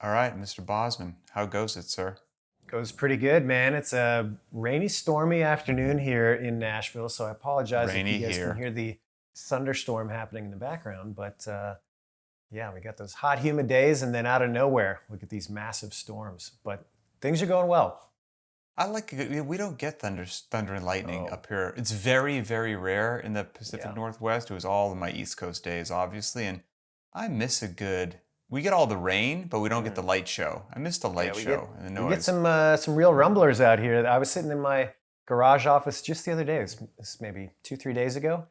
All right, Mr. Bosman, how goes it, sir? Goes pretty good, man. It's a rainy, stormy afternoon here in Nashville, so I apologize if you Rainy guys can here. hear the thunderstorm happening in the background. But yeah, we got those hot, humid days, and then out of nowhere, we get these massive storms. But things are going well. I like we don't get thunder and lightning Oh, up here. It's very, very rare in the Pacific yeah. Northwest. It was all of my East Coast days, obviously, and I miss a good. We get all the rain, but we don't get the Mm. light show. I miss the Yeah, light we get show and the we get noise. some real rumblers out here. I was sitting in my garage office just the other day. It's maybe 2, 3 days ago,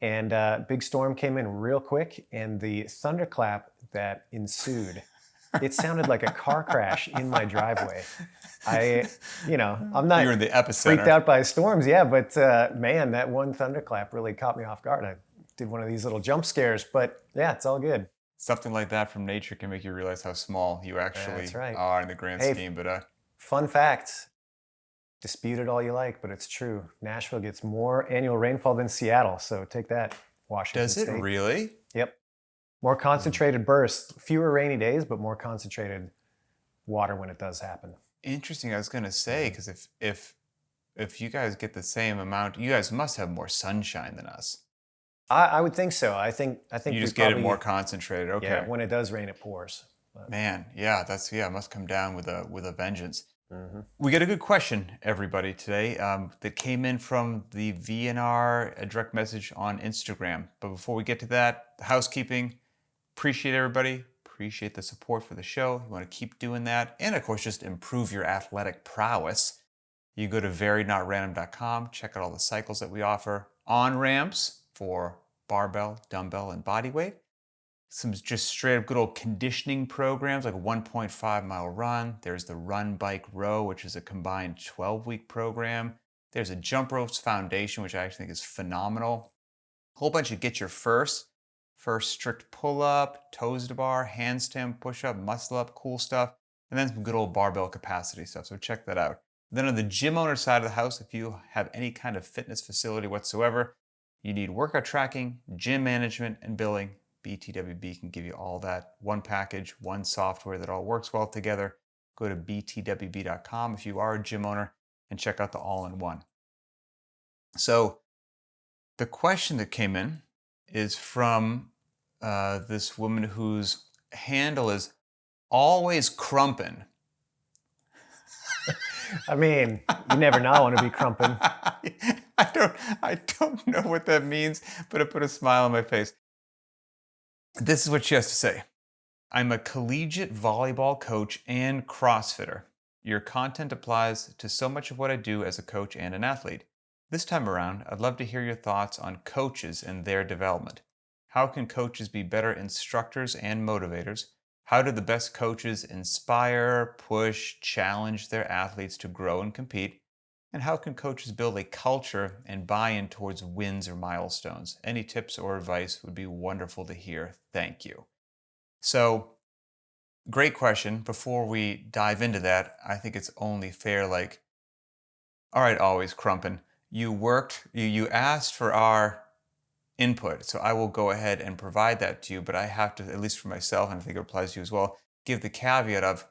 and big storm came in real quick, and the thunderclap that ensued, it sounded like a car crash in my driveway. I'm not You're in the freaked epicenter. out by storms, yeah, but man, that one thunderclap really caught me off guard. I did one of these little jump scares, but yeah, it's all good. Something like that from nature can make you realize how small you That's actually right. are in the grand Hey, scheme. But fun fact, dispute it all you like, but it's true. Nashville gets more annual rainfall than Seattle, so take that, Washington does it State. really? Yep. More concentrated bursts, fewer rainy days, but more concentrated water when it does happen. Interesting. I was gonna say Mhm. because if you guys get the same amount, you guys must have more sunshine than us. I would think so. I think You we just get it more probably, concentrated. yeah, Okay. when it does rain, it pours. But Man, yeah, it must come down with a vengeance. mhm. We get a good question, everybody, today that came in from the VNR direct message on Instagram. But before we get to that, the housekeeping, appreciate everybody. Appreciate the support for the show. You want to keep doing that. And of course, just improve your athletic prowess. You go to variednotrandom.com, check out all the cycles that we offer on ramps for barbell, dumbbell, and body weight. Some just straight up good old conditioning programs like a 1.5 mile run. There's the run, bike, row, which is a combined 12-week program. There's a jump ropes foundation, which I actually think is phenomenal. A whole bunch of get your first strict pull up, toes to bar, handstand push up, muscle up, cool stuff, and then some good old barbell capacity stuff. So check that out. Then on the gym owner side of the house, if you have any kind of fitness facility whatsoever, you need workout tracking, gym management, and billing. btwb can give you all that. One package, one software that all works well together. Go to btwb.com if you are a gym owner and check out the all-in-one. So the question that came in is from this woman whose handle is always crumpin'. I mean, you never not want to be crumping. I don't know what that means, but it put a smile on my face. This is what she has to say. I'm a collegiate volleyball coach and CrossFitter. Your content applies to so much of what I do as a coach and an athlete. This time around, I'd love to hear your thoughts on coaches and their development. How can coaches be better instructors and motivators? How do the best coaches inspire, push, challenge their athletes to grow and compete? And how can coaches build a culture and buy in towards wins or milestones? Any tips or advice would be wonderful to hear. Thank you. So, great question. Before we dive into that, I think it's only fair, like, all right, always Crumpin, you asked for our input, so I will go ahead and provide that to you, but I have to, at least for myself, and I think it applies to you as well, give the caveat of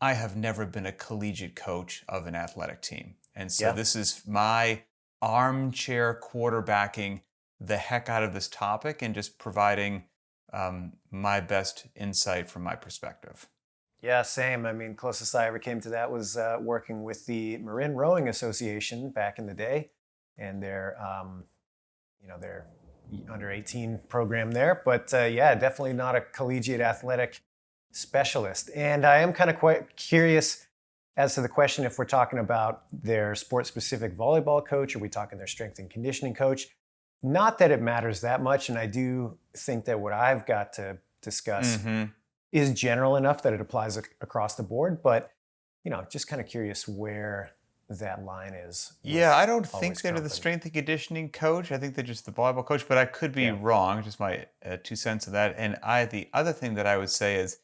I have never been a collegiate coach of an athletic team. And so Yeah. this is my armchair quarterbacking the heck out of this topic and just providing my best insight from my perspective. Yeah, same. I mean, closest I ever came to that was working with the Marin Rowing Association back in the day, and their under 18 program there. But yeah, definitely not a collegiate athletic specialist. And I am kind of quite curious as to the question if we're talking about their sport specific volleyball coach, are we talking their strength and conditioning coach? Not that it matters that much. And I do think that what I've got to discuss Hmm. is general enough that it applies across the board. But, just kind of curious where that line is Yeah, with I don't think always they're the crumping. strength and conditioning coach. I think they're just the volleyball coach, but I could be Yeah. wrong. Just my 2 cents of that. And the other thing that I would say is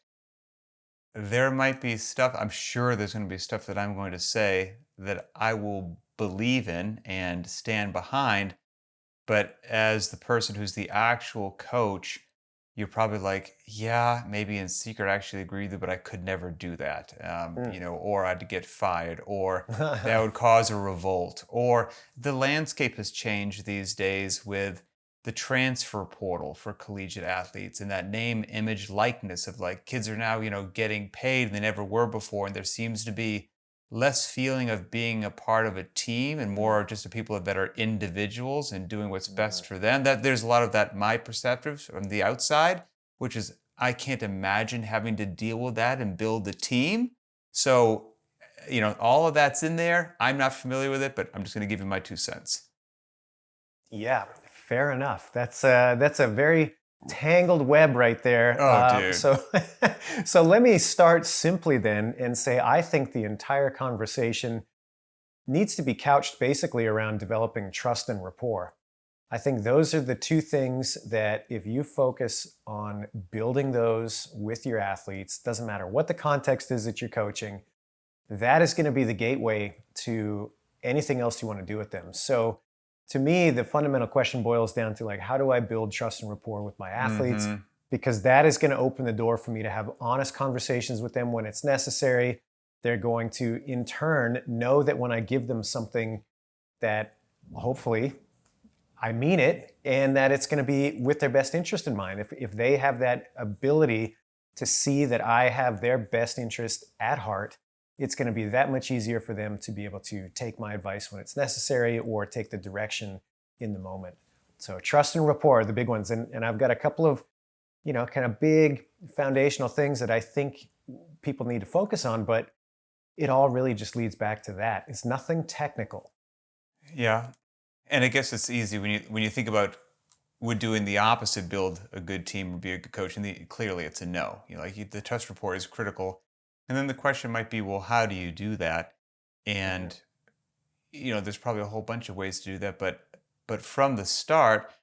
there might be stuff. I'm sure there's going to be stuff that I'm going to say that I will believe in and stand behind. But as the person who's the actual coach, you're probably like, yeah, maybe in secret I actually agree with you, but I could never do that. Mm. Or I'd get fired, or that would cause a revolt. Or the landscape has changed these days with the transfer portal for collegiate athletes and that name, image, likeness of like kids are now, getting paid than they never were before. And there seems to be less feeling of being a part of a team and Mm, more just the people that are individuals and doing what's mm. best for them. That there's a lot of that my perspective from the outside, which is I can't imagine having to deal with that and build a team. So, all of that's in there. I'm not familiar with it, but I'm just going to give you my 2 cents. Yeah, fair enough. That's a very tangled web right there. Oh, dude. So let me start simply then and say I think the entire conversation needs to be couched basically around developing trust and rapport. I think those are the two things that if you focus on building those with your athletes, doesn't matter what the context is that you're coaching, that is going to be the gateway to anything else you want to do with them. So to me, the fundamental question boils down to like, how do I build trust and rapport with my athletes? Mm-hmm. Because that is going to open the door for me to have honest conversations with them when it's necessary. They're going to, in turn, know that when I give them something that hopefully I mean it and that it's going to be with their best interest in mind. If they have that ability to see that I have their best interest at heart, it's going to be that much easier for them to be able to take my advice when it's necessary or take the direction in the moment. So trust and rapport are the big ones. And I've got a couple of, kind of big foundational things that I think people need to focus on, but it all really just leads back to that. It's nothing technical. Yeah. And I guess it's easy when you think about would doing the opposite build a good team or be a good coach, and clearly it's a no. The trust report is critical, and then the question might be, well, how do you do that? Mhm. And there's probably a whole bunch of ways to do that, but from the start,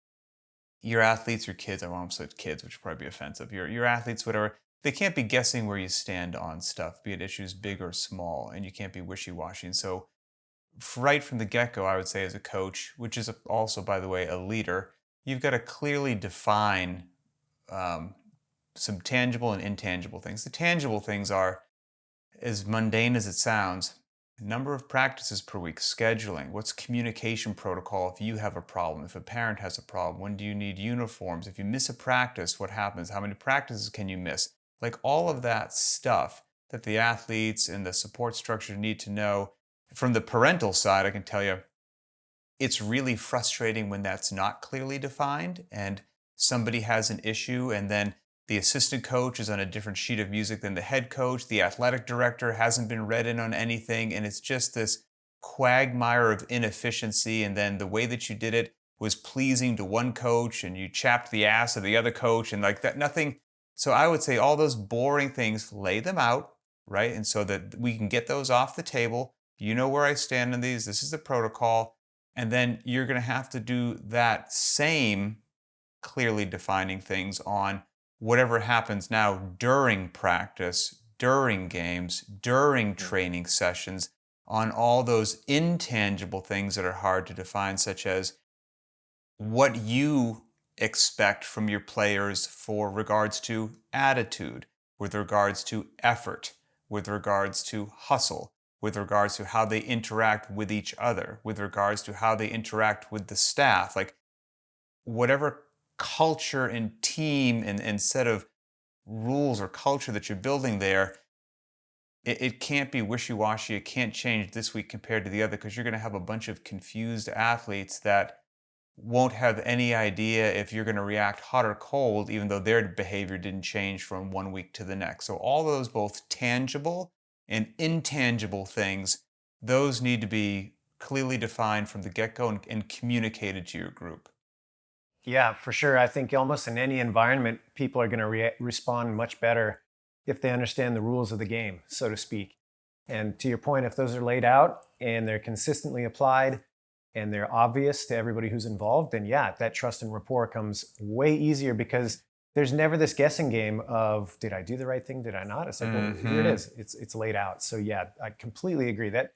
your athletes, your kids, I won't say kids, which would probably be offensive. Your athletes, whatever, they can't be guessing where you stand on stuff, be it issues big or small, and you can't be wishy washy. And so right from the get go, I would say, as a coach, which is also, by the way, a leader, you've got to clearly define um, some tangible and intangible things. The tangible things are, as mundane as it sounds, number of practices per week, scheduling, what's communication protocol if you have a problem, if a parent has a problem, when do you need uniforms, if you miss a practice, what happens, how many practices can you miss? Like all of that stuff that the athletes and the support structure need to know. From the parental side, I can tell you, it's really frustrating when that's not clearly defined and somebody has an issue and then the assistant coach is on a different sheet of music than the head coach. The athletic director hasn't been read in on anything. And it's just this quagmire of inefficiency. And then the way that you did it was pleasing to one coach and you chapped the ass of the other coach and like that, nothing. So I would say all those boring things, lay them out, right? And so that we can get those off the table. You know where I stand on these. This is the protocol. And then you're going to have to do that same clearly defining things on whatever happens now during practice, during games, during Mhm. training sessions, on all those intangible things that are hard to define, such as what you expect from your players for regards to attitude, with regards to effort, with regards to hustle, with regards to how they interact with each other, with regards to how they interact with the staff, like whatever culture and team and set of rules or culture that you're building there, it can't be wishy-washy. It can't change this week compared to the other because you're going to have a bunch of confused athletes that won't have any idea if you're going to react hot or cold, even though their behavior didn't change from one week to the next. So all those both tangible and intangible things, those need to be clearly defined from the get-go and communicated to your group. Yeah, for sure. I think almost in any environment, people are going to respond much better if they understand the rules of the game, so to speak. And to your point, if those are laid out and they're consistently applied and they're obvious to everybody who's involved, then yeah, that trust and rapport comes way easier because there's never this guessing game of did I do the right thing? Did I not? It's like, well, here it Hmm. is. It's laid out. So yeah, I completely agree. That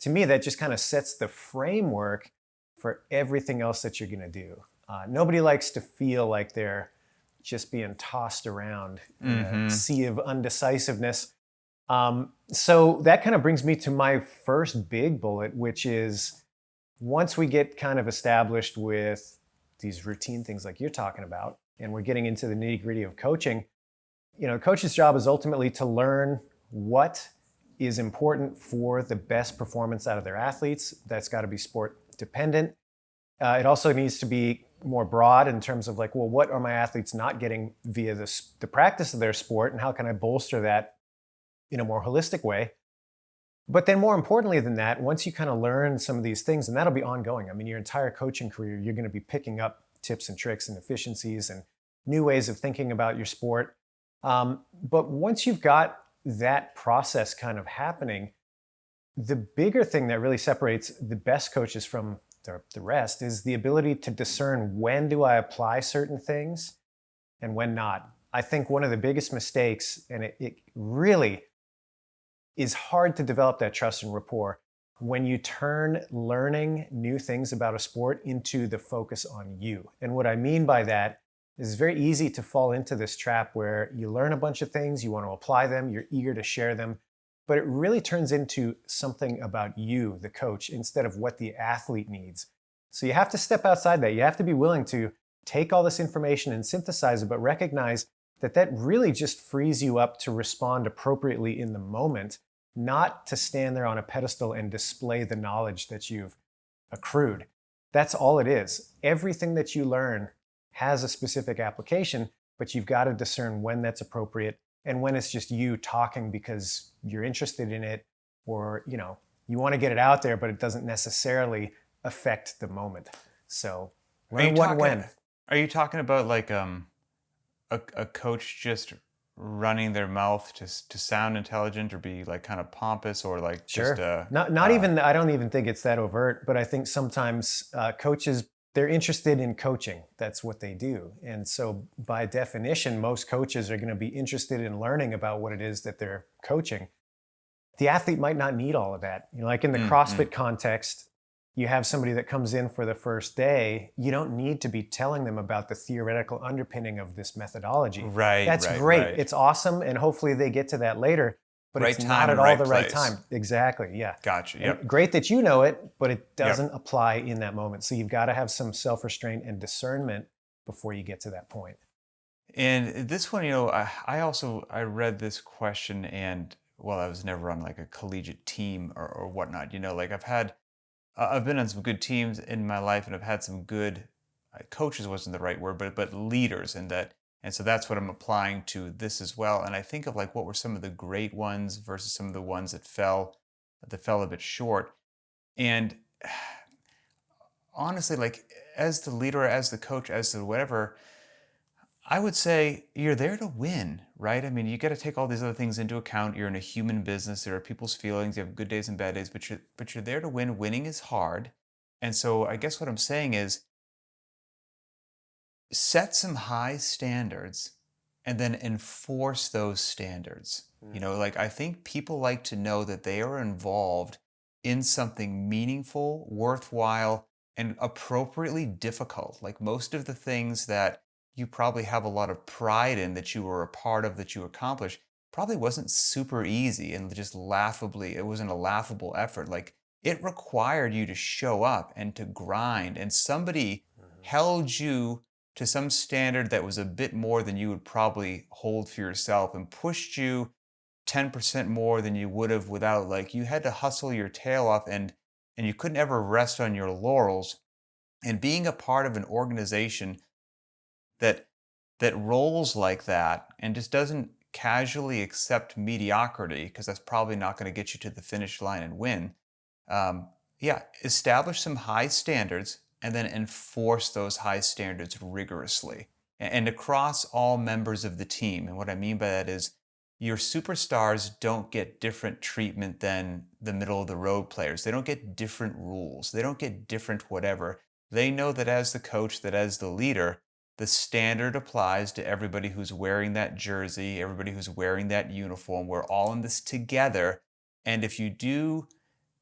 to me, that just kind of sets the framework for everything else that you're going to do. Nobody likes to feel like they're just being tossed around in a Mm-hmm. sea of undecisiveness. So that kind of brings me to my first big bullet, which is once we get kind of established with these routine things like you're talking about, and we're getting into the nitty gritty of coaching, the coach's job is ultimately to learn what is important for the best performance out of their athletes. That's got to be sport dependent. It also needs to be more broad in terms of like, well, what are my athletes not getting via the practice of their sport, and how can I bolster that in a more holistic way? But then more importantly than that, once you kind of learn some of these things, and that'll be ongoing. I mean, your entire coaching career, you're going to be picking up tips and tricks and efficiencies and new ways of thinking about your sport. But once you've got that process kind of happening, the bigger thing that really separates the best coaches from the rest is the ability to discern when do I apply certain things and when not. I think one of the biggest mistakes, and it really is hard to develop that trust and rapport when you turn learning new things about a sport into the focus on you. And what I mean by that is it's very easy to fall into this trap where you learn a bunch of things, you want to apply them, you're eager to share them, but it really turns into something about you, the coach, instead of what the athlete needs. So you have to step outside that. You have to be willing to take all this information and synthesize it, but recognize that that really just frees you up to respond appropriately in the moment, not to stand there on a pedestal and display the knowledge that you've accrued. That's all it is. Everything that you learn has a specific application, but you've got to discern when that's appropriate and when it's just you talking because you're interested in it, or you want to get it out there, but it doesn't necessarily affect the moment. So learn what and when. Are you talking about like a coach just running their mouth to sound intelligent or be like kind of pompous, or like Sure. just Not even, I don't even think it's that overt, but I think sometimes coaches, they're interested in coaching. That's what they do. And so by definition, most coaches are going to be interested in learning about what it is that they're coaching. The athlete might not need all of that. Like in the CrossFit context, you have somebody that comes in for the first day, you don't need to be telling them about the theoretical underpinning of this methodology. Right. That's right, great. right. It's awesome. And hopefully they get to that later, but Right it's time not at and all right the right place. time. Exactly. Yeah. Gotcha. And Yep. great that you know it, but it doesn't apply in that moment. So you've got to have some self-restraint and discernment before you get to that point. And this one, I read this question, and well, I was never on like a collegiate team or whatnot. Like I've been on some good teams in my life, and I've had some good coaches wasn't the right word, but leaders, and so that's what I'm applying to this as well. And I think of like what were some of the great ones versus some of the ones that fell a bit short. And honestly, like as the leader, as the coach, as the whatever, I would say you're there to win, right? I mean, you got to take all these other things into account. You're in a human business. There are people's feelings. You have good days and bad days, but you're there to win. Winning is hard. And so I guess what I'm saying is set some high standards and then enforce those standards. Like I think people like to know that they are involved in something meaningful, worthwhile, and appropriately difficult. Like most of the things that you probably have a lot of pride in that you were a part of, that you accomplished, probably wasn't super easy and just laughably, it wasn't a laughable effort. Like it required you to show up and to grind, and somebody held you to some standard that was a bit more than you would probably hold for yourself and pushed you 10% more than you would have without. Like you had to hustle your tail off, and you couldn't ever rest on your laurels. And being a part of an organization that rolls like that and just doesn't casually accept mediocrity, because that's probably not going to get you to the finish line and win. Establish some high standards and then enforce those high standards rigorously and across all members of the team. And what I mean by that is your superstars don't get different treatment than the middle of the road players. They don't get different rules. They don't get different whatever. They know that as the coach, that as the leader, the standard applies to everybody who's wearing that jersey, everybody who's wearing that uniform. We're all in this together. And if you do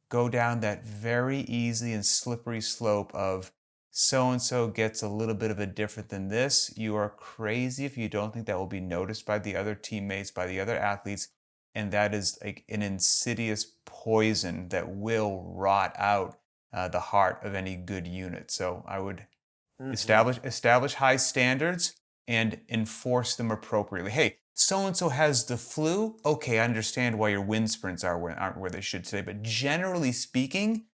go down that very easy and slippery slope of so and so gets a little bit of a different than this. You are crazy if you don't think that will be noticed by the other teammates, by the other athletes. And that is like an insidious poison that will rot out the heart of any good unit. So I would Hmm. establish high standards and enforce them appropriately. Hey, so and so has the flu. Okay, I understand why your wind sprints aren't where they should today, but generally speaking,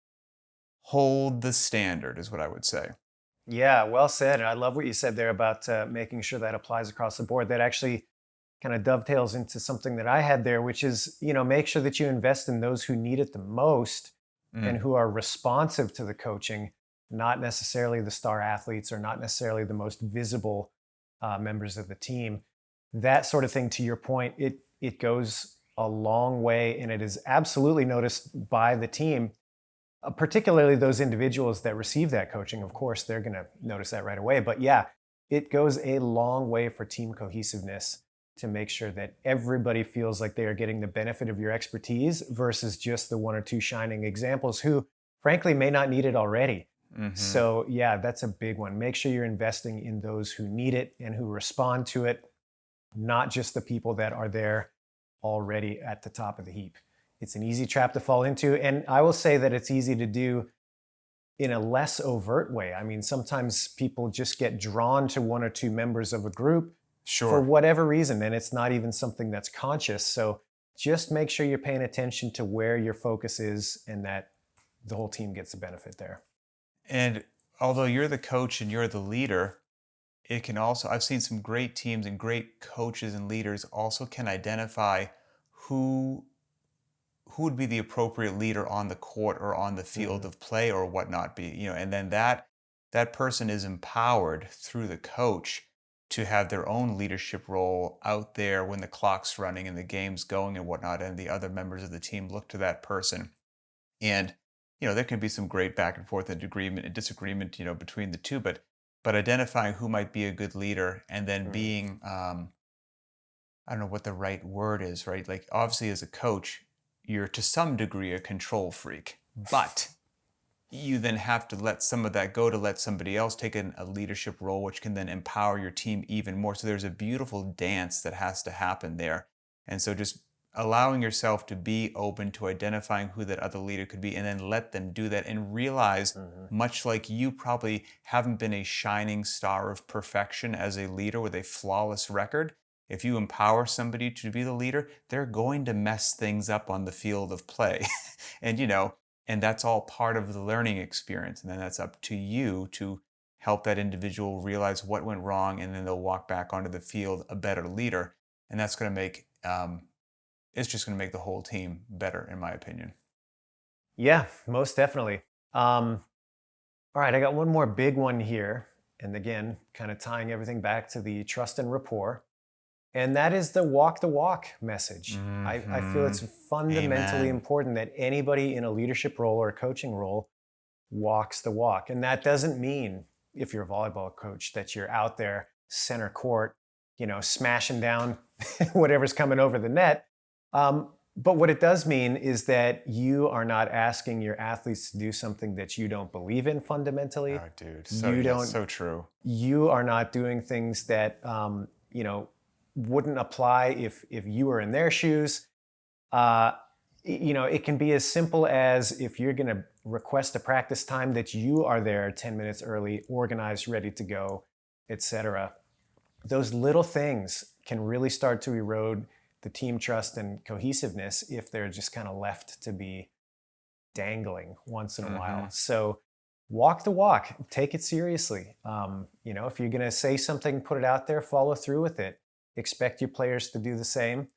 hold the standard is what I would say. Yeah, well said. And I love what you said there about making sure that applies across the board. That actually kind of dovetails into something that I had there, which is, make sure that you invest in those who need it the most and Mm, who are responsive to the coaching, not necessarily the star athletes or not necessarily the most visible members of the team. That sort of thing, to your point, it goes a long way, and it is absolutely noticed by the team, particularly those individuals that receive that coaching. Of course, they're going to notice that right away. But yeah, it goes a long way for team cohesiveness to make sure that everybody feels like they are getting the benefit of your expertise versus just the one or two shining examples who, frankly, may not need it already. hmm So, yeah, that's a big one. Make sure you're investing in those who need it and who respond to it, not just the people that are there already at the top of the heap. It's an easy trap to fall into. And I will say that it's easy to do in a less overt way. I mean, sometimes people just get drawn to one or two members of a group for Sure. whatever reason, and it's not even something that's conscious. So just make sure you're paying attention to where your focus is and that the whole team gets the benefit there. And although you're the coach and you're the leader, it can also, I've seen some great teams and great coaches and leaders also can identify who who would be the appropriate leader on the court or on the field Mhm. of play or whatnot be, and then that person is empowered through the coach to have their own leadership role out there when the clock's running and the game's going and whatnot, and the other members of the team look to that person. And there can be some great back and forth and agreement and disagreement, between the two, but identifying who might be a good leader and then Mhm. being I don't know what the right word is, right? Like, obviously, as a coach, you're to some degree a control freak, but you then have to let some of that go to let somebody else take a leadership role, which can then empower your team even more. So there's a beautiful dance that has to happen there. And so just allowing yourself to be open to identifying who that other leader could be and then let them do that and realize, Mhm. much like you probably haven't been a shining star of perfection as a leader with a flawless record. If you empower somebody to be the leader, they're going to mess things up on the field of play. and and that's all part of the learning experience. And then that's up to you to help that individual realize what went wrong, and then they'll walk back onto the field a better leader. And that's going to make it's just going to make the whole team better, in my opinion. Yeah, most definitely. Um, all right, I got one more big one here. And again, kind of tying everything back to the trust and rapport. And that is the walk message. I feel Hmm. it's fundamentally Amen. important that anybody in a leadership role or a coaching role walks the walk. And that doesn't mean, if you're a volleyball coach, that you're out there center court, smashing down whatever's coming over the net. But what it does mean is that you are not asking your athletes to do something that you don't believe in fundamentally. Oh, dude. So, You yes, don't so true. you are not doing things that wouldn't apply if you were in their shoes. uh, it can be as simple as, if you're going to request a practice time, that you are there 10 minutes early, organized, ready to go, etc. Those little things can really start to erode the team trust and cohesiveness if they're just kind of left to be dangling once in a while. Hmm. So walk the walk, take it seriously. If you're going to say something, put it out there, follow through with it. Expect your players to do the same.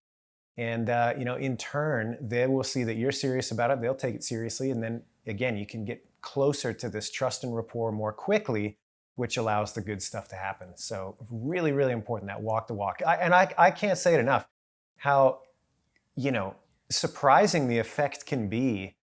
And, in turn, they will see that you're serious about it. They'll take it seriously. And then again, you can get closer to this trust and rapport more quickly, which allows the good stuff to happen. So really, really important, that walk the walk. I can't say it enough, how, you know, surprising the effect can be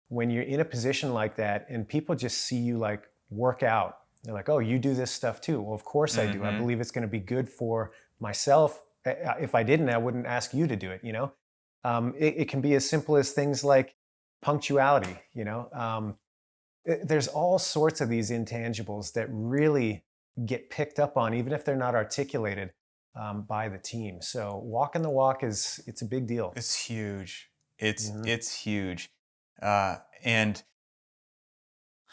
when you're in a position like that and people just see you like work out. They're like, oh, you do this stuff too. Well, of course I do. I Hmm. believe it's going to be good for myself. If I didn't, I wouldn't ask you to do it. It can be as simple as things like punctuality. There's all sorts of these intangibles that really get picked up on, even if they're not articulated by the team. So walking the walk it's a big deal. It's huge. It's Hmm. it's huge. And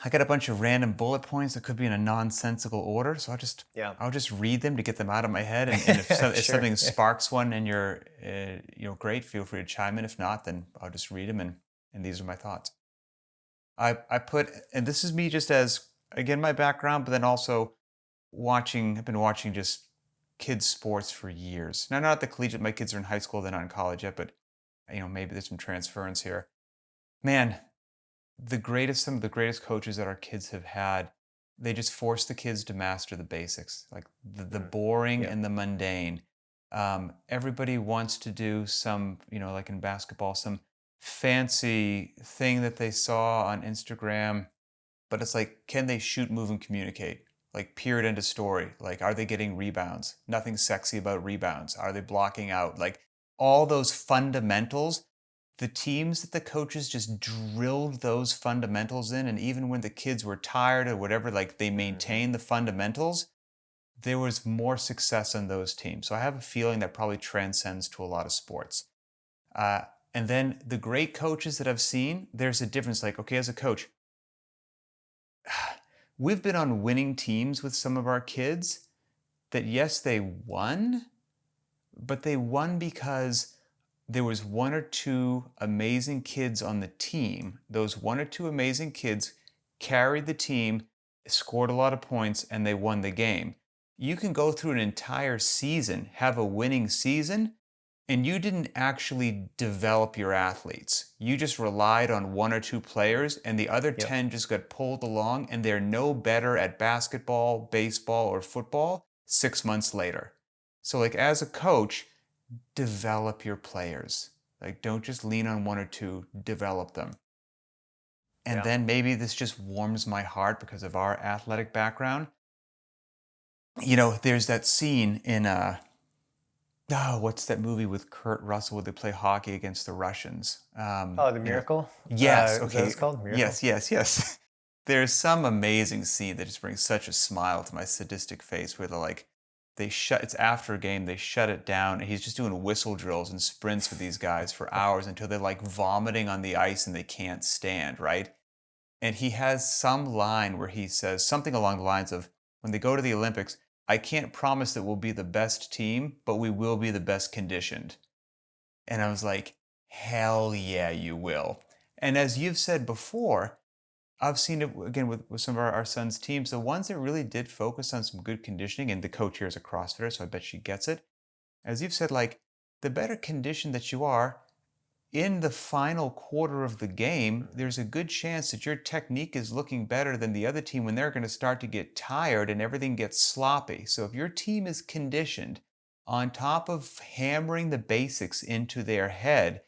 I got a bunch of random bullet points that could be in a nonsensical order, so Yeah. I'll just read them to get them out of my head. And if Sure. something sparks one and you're great, feel free to chime in. If not, then I'll just read them and these are my thoughts. I put, and this is me just as, again, my background, but then also I've been watching just kids sports for years. Now, not at the collegiate, my kids are in high school, they're not in college yet, but maybe there's some transference here. Man, some of the greatest coaches that our kids have had, they just force the kids to master the basics, like the Mm. boring Yeah. and the mundane. Everybody wants to do some, like in basketball, some fancy thing that they saw on Instagram, but it's like, can they shoot, move, and communicate? Like, period, end of story. Like, are they getting rebounds? Nothing sexy about rebounds. Are they blocking out? Like, all those fundamentals, the teams that the coaches just drilled those fundamentals in, and even when the kids were tired or whatever, like, they Hmm. maintained the fundamentals, there was more success on those teams. So I have a feeling that probably transcends to a lot of sports. Uh, and then the great coaches that I've seen, there's a difference. Like, okay, as a coach, we've been on winning teams with some of our kids that, yes, they won, but they won because there was one or two amazing kids on the team. Those one or two amazing kids carried the team, scored a lot of points, and they won the game. You can go through an entire season, have a winning season, and you didn't actually develop your athletes. You just relied on one or two players, and the other Yep. 10 just got pulled along, and they're no better at basketball, baseball, or football 6 months later. So, like, as a coach, develop your players. Like, don't just lean on one or two, develop them. And Yeah. then maybe this just warms my heart because of our athletic background. There's that scene in oh, what's that movie with Kurt Russell where they play hockey against the Russians? Oh, The Miracle. Yes, Is that what okay, it's called? Miracle. yes, yes, yes. There's some amazing scene that just brings such a smile to my sadistic face where they're like, it's after a game, they shut it down, and he's just doing whistle drills and sprints with these guys for hours until they're like vomiting on the ice and they can't stand, right? And he has some line where he says something along the lines of, when they go to the Olympics, I can't promise that we'll be the best team, but we will be the best conditioned. And I was like, hell yeah, you will. And as you've said before, I've seen it again with some of our son's teams. The ones that really did focus on some good conditioning, and the coach here is a CrossFitter, so I bet she gets it. As you've said, like, the better condition that you are, in the final quarter of the game, Mhm. there's a good chance that your technique is looking better than the other team when they're going to start to get tired and everything gets sloppy. So if your team is conditioned on top of hammering the basics into their head,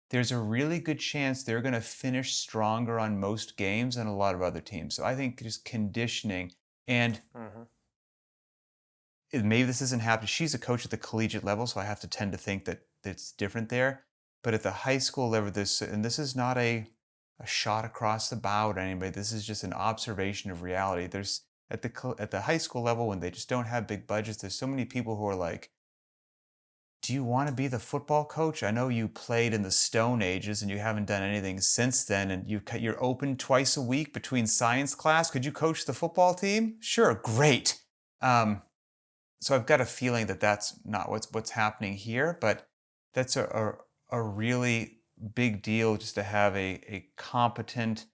there's a really good chance they're going to finish stronger on most games than a lot of other teams. So I think just conditioning, and Mhm. maybe this isn't happening. She's a coach at the collegiate level, so I have to tend to think that it's different there. But at the high school level, and this is not a shot across the bow at anybody. This is just an observation of reality. There's at the high school level, when they just don't have big budgets, there's so many people who are like, "Do you want to be the football coach? I know you played in the Stone Ages and you haven't done anything since then, and you're open twice a week between science class. Could you coach the football team? Sure, great." Um, so I've got a feeling that that's not what's happening here, but that's a really big deal, just to have a competent,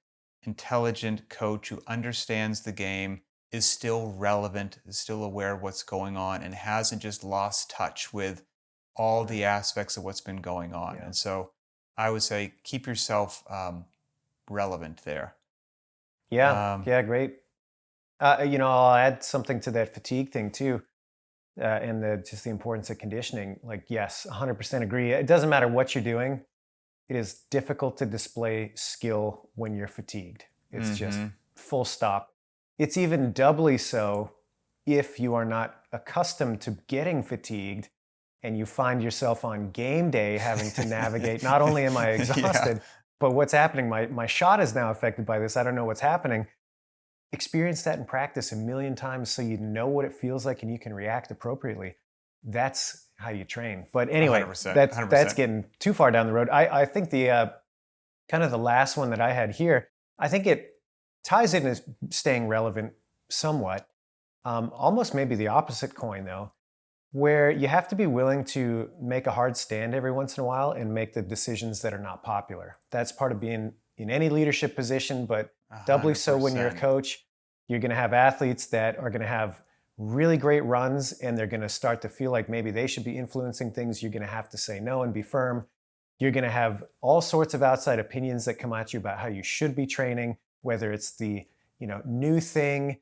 intelligent coach who understands the game, is still relevant, is still aware of what's going on, and hasn't just lost touch with all the Mhm. aspects of what's been going on. Yeah. And so I would say keep yourself relevant there. Yeah. Um, Yeah. Great. I'll add something to that fatigue thing too, and just the importance of conditioning. Like, yes, 100% agree. It doesn't matter what you're doing. It is difficult to display skill when you're fatigued. It's just mhm. full stop. It's even doubly so if you are not accustomed to getting fatigued and you find yourself on game day having to navigate. Not only am I Yeah. exhausted, But what's happening, my shot is now affected by this. I don't know what's happening. Experience that in practice a million times so you know what it feels like and you can react appropriately. That's how you train. But anyway, 100%, that's 100%. getting too far down the road. I think the kind of the last one that I had here, I think it ties in as staying relevant somewhat. Almost maybe the opposite coin though, where you have to be willing to make a hard stand every once in a while and make the decisions that are not popular. That's part of being in any leadership position, but doubly so when you're a 100%. coach. You're going to have athletes that are going to have really great runs and they're going to start to feel like maybe they should be influencing things. You're going to have to say no and be firm. You're going to have all sorts of outside opinions that come at you about how you should be training, whether it's the new thing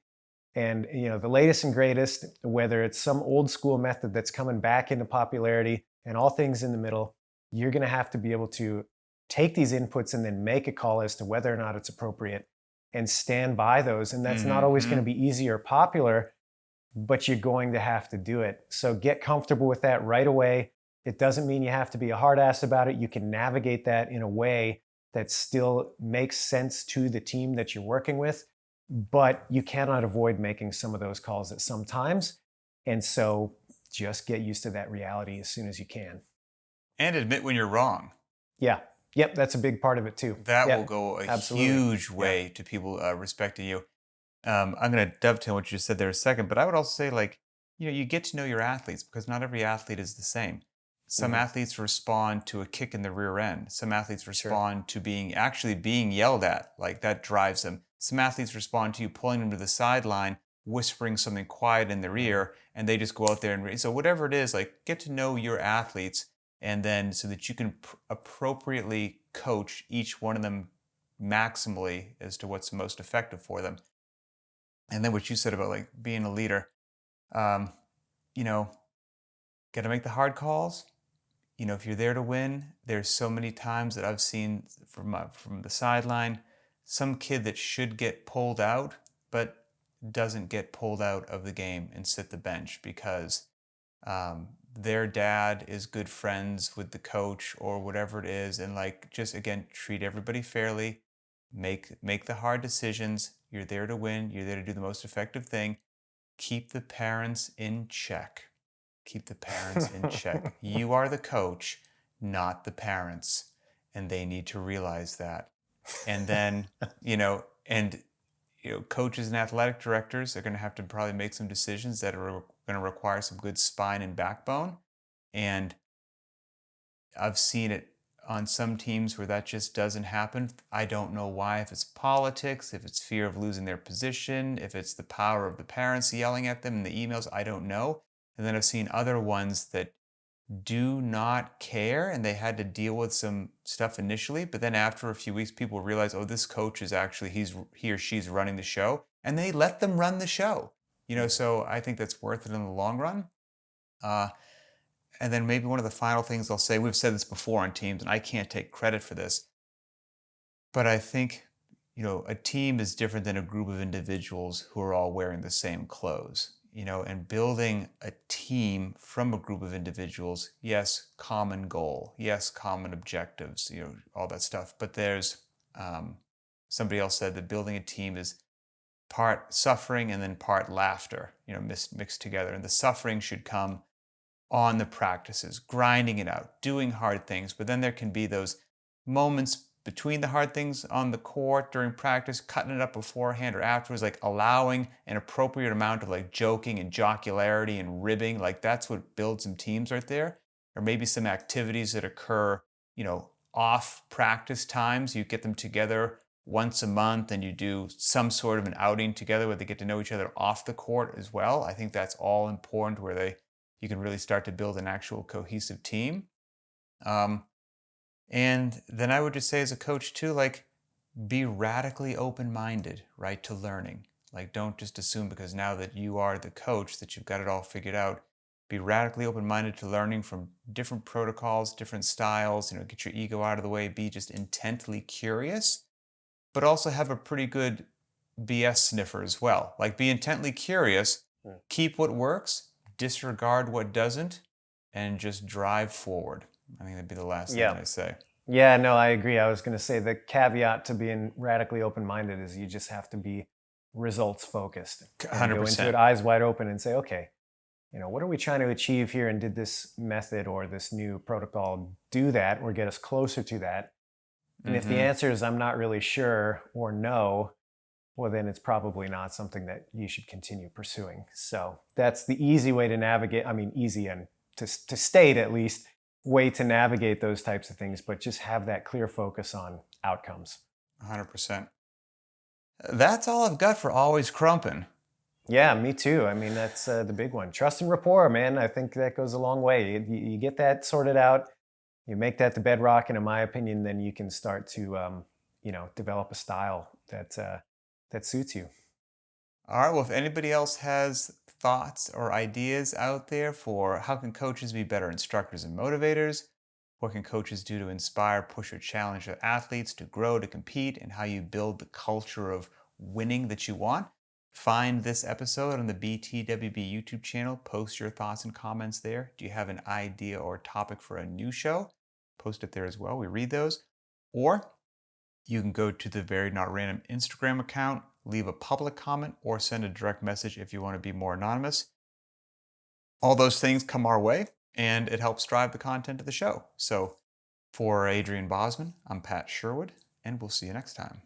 and the latest and greatest, whether it's some old school method that's coming back into popularity, and all things in the middle. You're going to have to be able to take these inputs and then make a call as to whether or not it's appropriate and stand by those. And that's not always going to be easy or popular, but you're going to have to do it. So get comfortable with that right away. It doesn't mean you have to be a hard ass about it. You can navigate that in a way that still makes sense to the team that you're working with, but you cannot avoid making some of those calls at some times. And so just get used to that reality as soon as you can. And admit when you're wrong. Yeah. Yep. That's a big part of it too. That Yep, will go a absolutely. huge way to people respecting you. I'm going to dovetail what you just said there a second, but I would also say, like, you get to know your athletes because not every athlete is the same. Some athletes respond to a kick in the rear end. Some athletes respond to being yelled at, like that drives them. Some athletes respond to you pulling them to the sideline, whispering something quiet in their ear, and they just go out there and so whatever it is, like, get to know your athletes, and then so that you can appropriately coach each one of them maximally as to what's most effective for them. And then what you said about like being a leader, um, got to make the hard calls. If you're there to win, there's so many times that I've seen from the sideline, some kid that should get pulled out, but doesn't get pulled out of the game and sit the bench because their dad is good friends with the coach or whatever it is, and like just again treat everybody fairly, make the hard decisions. You're there to win. You're there to do the most effective thing. Keep the parents in check. Keep the parents in check. You are the coach, not the parents, and they need to realize that. And then, coaches and athletic directors are going to have to probably make some decisions that are going to require some good spine and backbone. And I've seen it on some teams where that just doesn't happen. I don't know why, if it's politics, if it's fear of losing their position, if it's the power of the parents yelling at them in the emails, I don't know. And then I've seen other ones that do not care and they had to deal with some stuff initially, but then after a few weeks, people realize, oh, this coach is actually, he or she's running the show, and they let them run the show. So I think that's worth it in the long run. And then maybe one of the final things I'll say, we've said this before on teams, and I can't take credit for this, but I think, a team is different than a group of individuals who are all wearing the same clothes, and building a team from a group of individuals, yes, common goal, yes, common objectives, all that stuff. But there's, somebody else said that building a team is part suffering and then part laughter, mixed together. And the suffering should come on the practices, grinding it out, doing hard things. But then there can be those moments between the hard things on the court during practice, cutting it up beforehand or afterwards, like allowing an appropriate amount of like joking and jocularity and ribbing. Like that's what builds some teams right there. Or maybe some activities that occur, off practice times. You get them together once a month and you do some sort of an outing together where they get to know each other off the court as well. I think that's all important, where you can really start to build an actual cohesive team. And then I would just say as a coach too, like, be radically open-minded, right, to learning. Like, don't just assume because now that you are the coach that you've got it all figured out. Be radically open-minded to learning from different protocols, different styles, get your ego out of the way, be just intently curious, but also have a pretty good BS sniffer as well. Like, be intently curious, keep what works, disregard what doesn't, and just drive forward. I think that'd be the last thing I say. Yeah, no, I agree. I was going to say the caveat to being radically open-minded is you just have to be results focused and go into it 100%. eyes wide open and say, okay, what are we trying to achieve here? And did this method or this new protocol do that or get us closer to that? And if the Hmm. answer is I'm not really sure or no, well, then it's probably not something that you should continue pursuing. So that's the easy way to navigate. I mean, easy and to state at least way to navigate those types of things, but just have that clear focus on outcomes. 100%. That's all I've got for always crumping. Yeah, me too. I mean, that's the big one. Trust and rapport, man. I think that goes a long way. You get that sorted out, you make that the bedrock, and in my opinion, then you can start to, develop a style that suits you. All right. Well, if anybody else has thoughts or ideas out there for how can coaches be better instructors and motivators, what can coaches do to inspire, push, or challenge their athletes to grow, to compete, and how you build the culture of winning that you want, find this episode on the btwb YouTube channel. Post your thoughts and comments there. Do you have an idea or topic for a new show? Post it there as well. We read those. Or you can go to the Very Not Random Instagram account, leave a public comment, or send a direct message if you want to be more anonymous. All those things come our way, and it helps drive the content of the show. So for Adrian Bosman, I'm Pat Sherwood, and we'll see you next time.